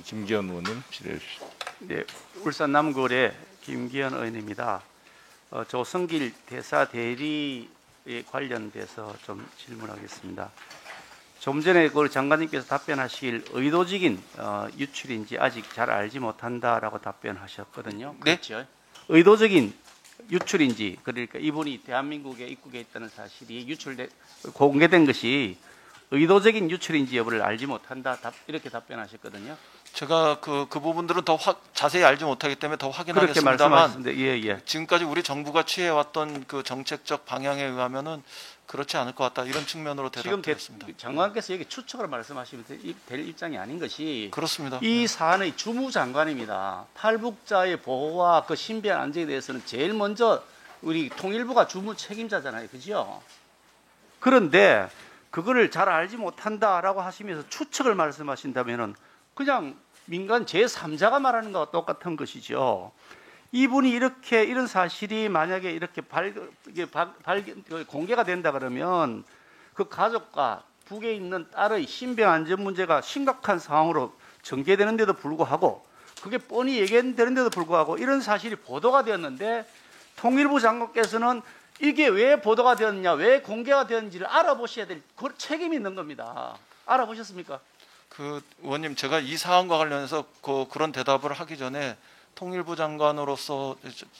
김기현 의원님 질의해 주시죠. 네, 울산 남구의 김기현 의원입니다. 조성길 대사 대리에 관련돼서 좀 질문하겠습니다. 좀 전에 그 장관님께서 답변하시길 의도적인 유출인지 아직 잘 알지 못한다라고 답변하셨거든요. 네? 그렇죠? 의도적인 유출인지, 그러니까 이분이 대한민국에 입국해 있다는 사실이 공개된 것이 의도적인 유출인지 여부를 알지 못한다, 이렇게 답변하셨거든요. 제가 그 부분들은 더 자세히 알지 못하기 때문에 더 그렇게 확인하겠습니다만 말씀하셨는데, 예. 지금까지 우리 정부가 취해왔던 그 정책적 방향에 의하면은 그렇지 않을 것 같다, 이런 측면으로 지금 대답드렸습니다. 장관께서 여기 추측으로 말씀하시면 될 입장이 아닌 것이, 그렇습니다. 이 사안의 주무장관입니다. 탈북자의 보호와 그 신변 안전에 대해서는 제일 먼저 우리 통일부가 주무 책임자잖아요, 그죠? 그런데 그거를 잘 알지 못한다라고 하시면서 추측을 말씀하신다면은 그냥 민간 제3자가 말하는 것과 똑같은 것이죠. 이분이 이런 사실이 만약에 이렇게 공개가 된다 그러면 그 가족과 북에 있는 딸의 신변 안전 문제가 심각한 상황으로 전개되는데도 불구하고, 그게 뻔히 얘기되는데도 불구하고 이런 사실이 보도가 되었는데 통일부 장관께서는 이게 왜 보도가 되었냐, 왜 공개가 되었는지를 알아보셔야 될 책임이 있는 겁니다. 알아보셨습니까? 그 의원님, 제가 이 사안과 관련해서 그런 대답을 하기 전에 통일부 장관으로서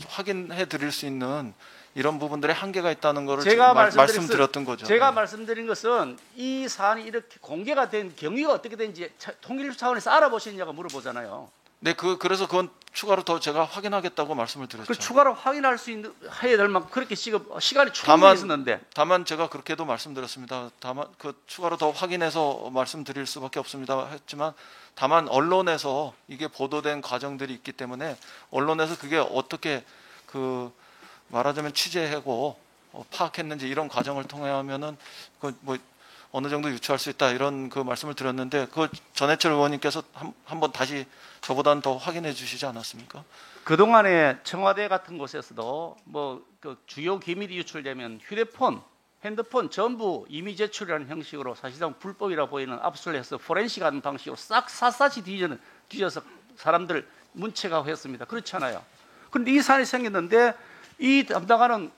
확인해 드릴 수 있는 이런 부분들의 한계가 있다는 것을 제가 말씀드렸던 거죠. 제가 말씀드린 것은 이 사안이 이렇게 공개가 된 경위가 어떻게 되는지 통일부 차원에서 알아보셨냐고 물어보잖아요. 네, 그래서 그건 추가로 더 제가 확인하겠다고 말씀을 드렸죠. 그 추가로 확인할 수 있는 해야 될 만큼 그렇게 시간이 충분히 있었는데. 다만 제가 그렇게도 말씀드렸습니다. 다만 그 추가로 더 확인해서 말씀드릴 수밖에 없습니다 했지만, 다만 언론에서 이게 보도된 과정들이 있기 때문에 언론에서 그게 어떻게 말하자면 취재하고 파악했는지 이런 과정을 통하면은 어느 정도 유추할 수 있다, 이런 그 말씀을 드렸는데, 그 전해철 의원님께서 한번 다시 저보다는 더 확인해 주시지 않았습니까? 그동안에 청와대 같은 곳에서도 그 주요 기밀이 유출되면 핸드폰 전부 이미 제출이라는 형식으로 사실상 불법이라 보이는 압수를 해서 포렌식하는 방식으로 싹 샅샅이 뒤져서 사람들 문책하고 했습니다. 그렇잖아요. 그런데 이 사안이 생겼는데 이 담당하는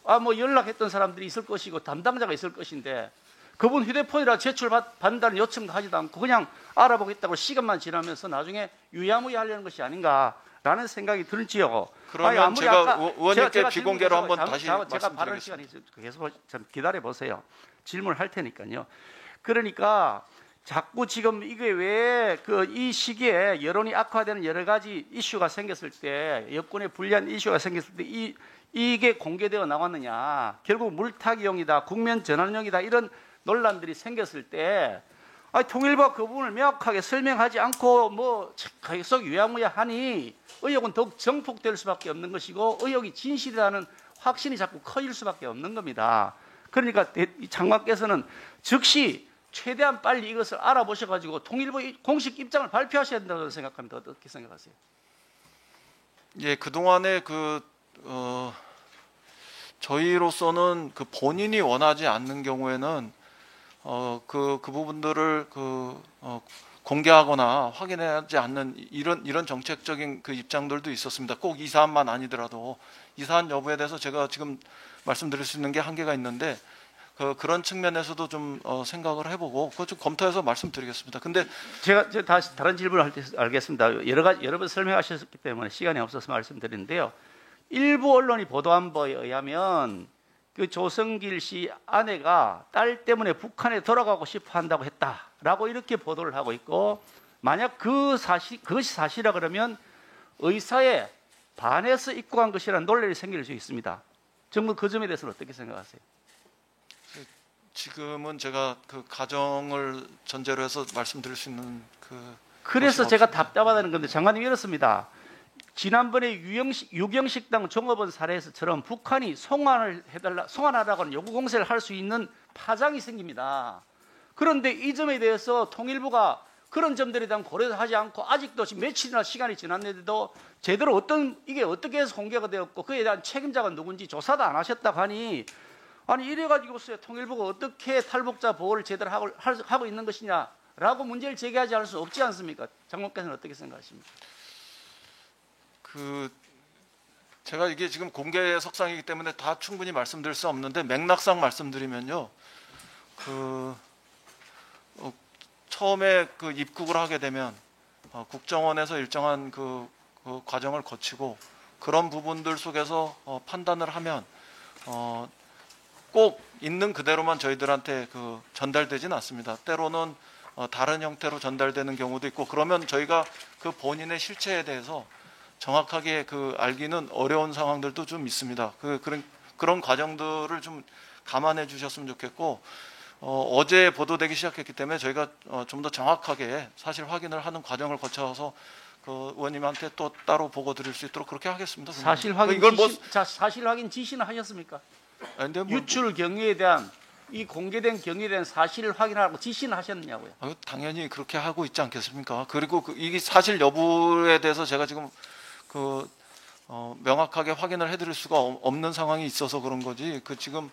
연락했던 사람들이 있을 것이고 담당자가 있을 것인데, 그분 휴대폰이라 제출받는다는 요청도 하지도 않고 그냥 알아보겠다고 시간만 지나면서 나중에 유야무야 하려는 것이 아닌가라는 생각이 들지요. 그러면 제가 의원님께 비공개로 한번 다시 제가 발언 시간이 계속 좀 기다려 보세요. 질문을 할 테니까요. 그러니까 자꾸 지금 이게 왜 이 시기에 여론이 악화되는 여러 가지 이슈가 생겼을 때, 여권에 불리한 이슈가 생겼을 때 이게 공개되어 나왔느냐, 결국 물타기용이다, 국면 전환용이다, 이런 논란들이 생겼을 때 통일부가 그 부분을 명확하게 설명하지 않고 계속 유야무야하니 의혹은 더욱 정폭될 수밖에 없는 것이고, 의혹이 진실이라는 확신이 자꾸 커질 수밖에 없는 겁니다. 그러니까 장관께서는 즉시 최대한 빨리 이것을 알아보셔가지고 통일부 공식 입장을 발표하셔야 된다고 생각합니다. 어떻게 생각하세요? 예, 그동안에 저희로서는 본인이 원하지 않는 경우에는 그 부분들을 공개하거나 확인하지 않는 이런 정책적인 그 입장들도 있었습니다. 꼭 이 사안만 아니더라도 이 사안 여부에 대해서 제가 지금 말씀드릴 수 있는 게 한계가 있는데, 그런 측면에서도 좀 생각을 해보고 그거 좀 검토해서 말씀드리겠습니다. 근데 제가 다시 다른 질문을 할 때 알겠습니다. 여러 번 설명하셨기 때문에 시간이 없어서 말씀드리는데요. 일부 언론이 보도한 바에 의하면 그 조성길 씨 아내가 딸 때문에 북한에 돌아가고 싶어 한다고 했다라고 이렇게 보도를 하고 있고, 만약 그것이 사실이라 그러면 의사에 반해서 입국한 것이라는 논란이 생길 수 있습니다. 정부 그 점에 대해서는 어떻게 생각하세요? 지금은 제가 그 가정을 전제로 해서 말씀드릴 수 있는 그래서 제가 답답하다는 건데, 장관님 이렇습니다. 지난번에 유경식당 종업원 사례에서처럼 북한이 송환하라고 하는 요구 공세를 할 수 있는 파장이 생깁니다. 그런데 이 점에 대해서 통일부가 그런 점들에 대한 고려도 하지 않고 아직도 지금 며칠이나 시간이 지났는데도 제대로 이게 어떻게 해서 공개가 되었고 그에 대한 책임자가 누군지 조사도 안 하셨다고 하니, 아니 이래가지고서야 통일부가 어떻게 탈북자 보호를 제대로 하고 있는 것이냐, 라고 문제를 제기하지 않을 수 없지 않습니까? 장관께서는 어떻게 생각하십니까? 제가 이게 지금 공개 석상이기 때문에 다 충분히 말씀드릴 수 없는데 맥락상 말씀드리면요. 처음에 입국을 하게 되면 국정원에서 일정한 그 과정을 거치고 그런 부분들 속에서 판단을 하면 꼭 있는 그대로만 저희들한테 전달되지는 않습니다. 때로는 다른 형태로 전달되는 경우도 있고 그러면 저희가 그 본인의 실체에 대해서 정확하게 알기는 어려운 상황들도 좀 있습니다. 그런 과정들을 좀 감안해 주셨으면 좋겠고 어제 보도되기 시작했기 때문에 저희가 좀 더 정확하게 사실 확인을 하는 과정을 거쳐서 의원님한테 또 따로 보고 드릴 수 있도록 그렇게 하겠습니다. 사실 확인 이걸 사실 확인 지시는 하셨습니까? 근데 유출 경위에 대한 이 공개된 경위에 대한 사실을 확인하라고 지시는 하셨느냐고요? 당연히 그렇게 하고 있지 않겠습니까? 그리고 이게 사실 여부에 대해서 제가 지금 명확하게 확인을 해드릴 수가 없는 상황이 있어서 그런 거지. 지금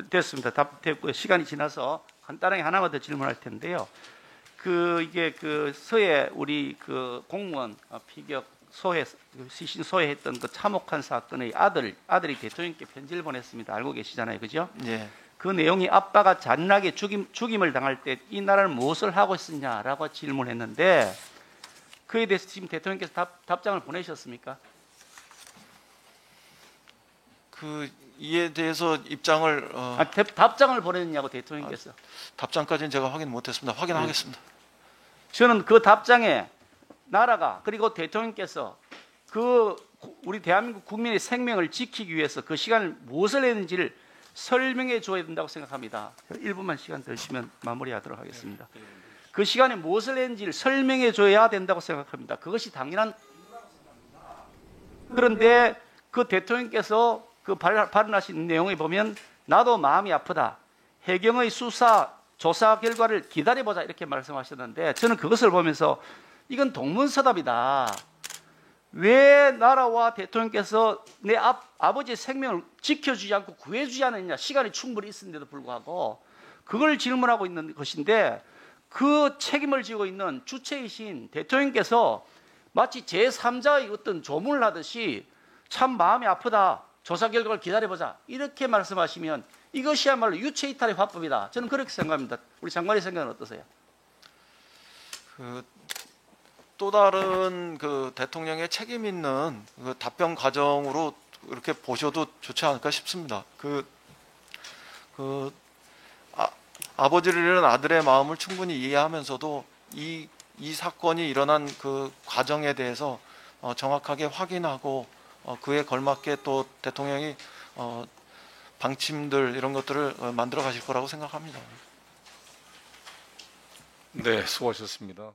됐습니다. 답됐고요. 시간이 지나서 간단하게 하나만 더 질문할 텐데요. 이게 서해 우리 공무원 피격 시신 소해했던 참혹한 사건의 아들이 대통령께 편지를 보냈습니다. 알고 계시잖아요, 그죠? 예. 그 내용이 아빠가 잔인하게 죽임을 당할 때 이 나라는 무엇을 하고 있었냐라고 질문했는데 그에 대해서 지금 대통령께서 답장을 보내셨습니까? 이에 대해서 입장을 답장을 보냈냐고 대통령께서. 답장까지는 제가 확인 못했습니다. 확인하겠습니다. 저는 그 답장에 나라가 그리고 대통령께서 우리 대한민국 국민의 생명을 지키기 위해서 그 시간을 무엇을 했는지를 설명해 줘야 된다고 생각합니다. 1분만 시간 더 주시면 마무리하도록 하겠습니다. 그 시간에 무엇을 했는지를 설명해 줘야 된다고 생각합니다. 그것이 당연한. 그런데 그 대통령께서 발언하신 내용에 보면 나도 마음이 아프다. 해경의 조사 결과를 기다려보자 이렇게 말씀하셨는데 저는 그것을 보면서 이건 동문서답이다. 왜 나라와 대통령께서 내 아버지의 생명을 지켜주지 않고 구해주지 않았냐. 시간이 충분히 있었는데도 불구하고 그걸 질문하고 있는 것인데 그 책임을 지고 있는 주체이신 대통령께서 마치 제3자의 어떤 조문을 하듯이 참 마음이 아프다. 조사 결과를 기다려보자. 이렇게 말씀하시면 이것이야말로 유체이탈의 화법이다. 저는 그렇게 생각합니다. 우리 장관의 생각은 어떠세요? 또 다른 대통령의 책임 있는 답변 과정으로 이렇게 보셔도 좋지 않을까 싶습니다. 아버지를 잃은 아들의 마음을 충분히 이해하면서도 이 사건이 일어난 그 과정에 대해서 정확하게 확인하고 그에 걸맞게 또 대통령이 방침들 이런 것들을 만들어 가실 거라고 생각합니다. 네, 수고하셨습니다.